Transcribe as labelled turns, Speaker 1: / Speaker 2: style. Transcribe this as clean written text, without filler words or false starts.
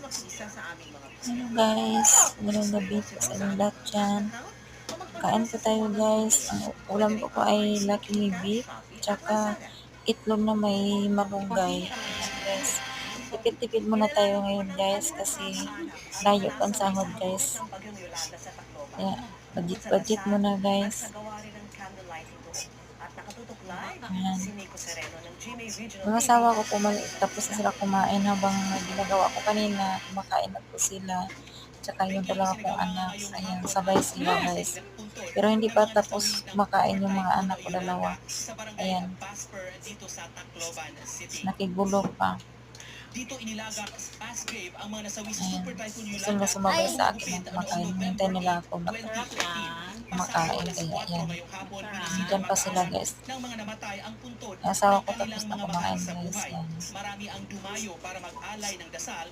Speaker 1: Hello guys, magandang gabi po sa inyong lahat dyan. Kain po tayo guys. Ang ulam ko po ay Lucky Me Beef, tsaka itlog na may malunggay. Ayan, guys. Tipid-tipid muna tayo ngayon guys kasi layo pa ang sahod guys. Kaya budget muna guys. Ayan. Mga asawa ko tapos na sila kumain habang ginagawa ko kanina. Kumakain na po sila. Tsaka yung dalawa kong anak. Ayan, sabay sila guys. Pero hindi pa tapos kumakain yung mga anak ko dalawa. Ayan. Nakigulo pa. Dito inilagak fast grave ang mga nasawi sa Super Typhoon Yolanda. Gusto nila sumabay sa akin ng kumakain. Hintay nila ako kumakain. Kaya yan. Diyan pa sila guys. Asawa ko tapos na kumain guys. Yan. Marami ang dumayo para mag-alay ng dasal